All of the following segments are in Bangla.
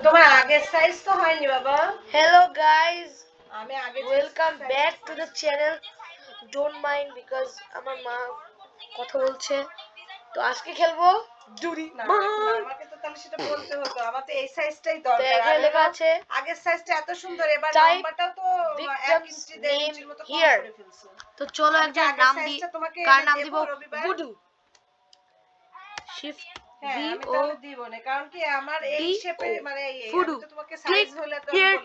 তোমার আগের সাইজ তো হয়নি বাবা। Hello guys, আমি আগে welcome back to the channel. Don't mind because আমার মা কথা বলছে। তো আজকে খেলবো জুরি আমাকে তো তাহলে সেটা বলতে হতো। আমার তো এই সাইজটাই দরকার। এখানে লেখা আছে আগের সাইজটা এত সুন্দর, এবার লম্বাটাও তো 1 ইঞ্চি 1.5 ইঞ্চির মতো কম করে ফেলছো। তো চলো একজন নাম দি, কার নাম দিব? বুডু। শিফট হ্যাঁ, আমি ও তাহলে দিব না, কারণ কি আমার এই শেপে মানে এই আমি তো তোমাকে সাইজ হলে তো বলে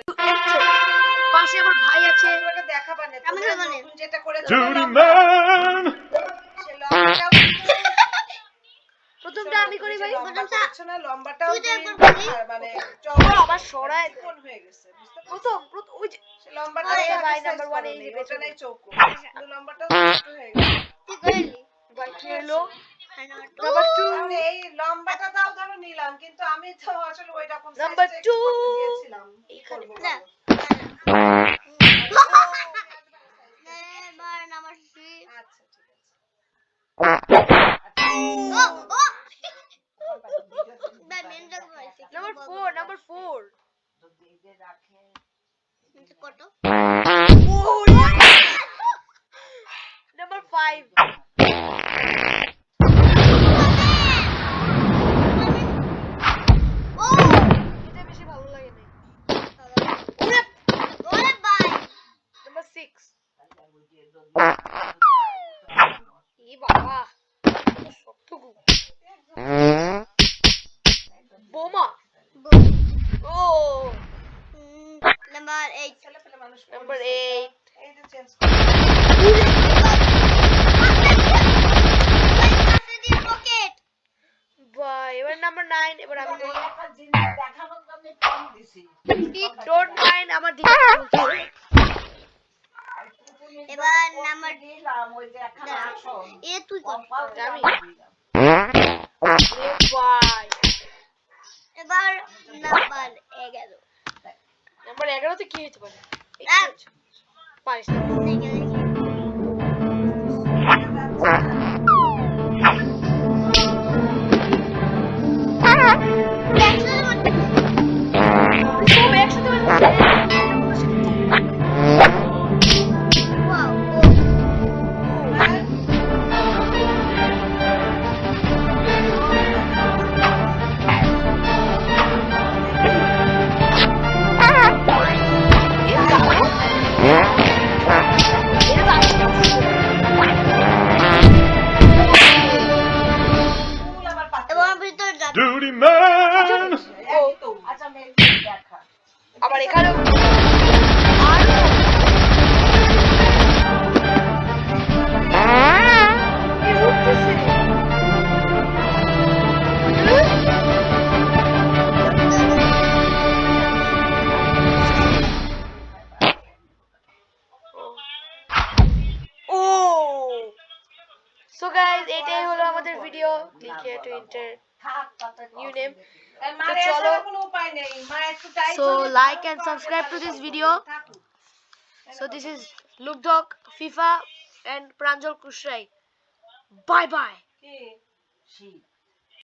পাশে আমার ভাই আছে, তোমাকে দেখাবা না। তুমি নতুন যেটা করেছো প্রথমটা আমি করি ভাই। প্রথমটা করেছো না, লম্বাটাও মানে চওড়া আবার সরায় চিকন হয়ে গেছে, বুঝতে পারছো? প্রথম ওই যে লম্বাটা ভাই নাম্বার 1 এই যে পেছনে চৌকো, কিন্তু লম্বাটাও ছোট হয়ে গেছে। কি করলি ভাই? কি হলো নাম্বার 2? আমি এই লম্বাটা দাও ধরো নিলাম, কিন্তু আমি তো আসলে ওই রকম নাম্বার 2 দিয়েছিলাম। এইখানে না এবার নাম্বার 3। আচ্ছা ঠিক আছে। নাম্বার 4 কত? নাম্বার 5 এটা বেশি ভালো লাগে না। নাম্বার 6 ই বাবা শক্তগু বোমা। ও নাম্বার 8। ছেলে পেলে মানুষ নাম্বার 8 এই যে চেঞ্জ পকেট। ভাই এবার নাম্বার 9 এবার আমি করি। একটা জিনিস দেখানোর জন্য কম দিছি। ডোন্ট মাইন্ড আমার দিকে এবার নাম্বার দিলাম ওই যে একটা আসো এ তুই কর। আমি ভাই এবার নাম্বার 11। নাম্বার 11 তে কি হতে পারে? এক। পারিস না। সব একসাথে Duty man! আচ্ছা মেল দেখা আবার এখানেও So guys, এটাই হলো আমাদের video. Click here to enter new name. তো চলো, so like and subscribe to this video. So this is Look Dog, FIFA and Pranjal Kushrai. Bye bye.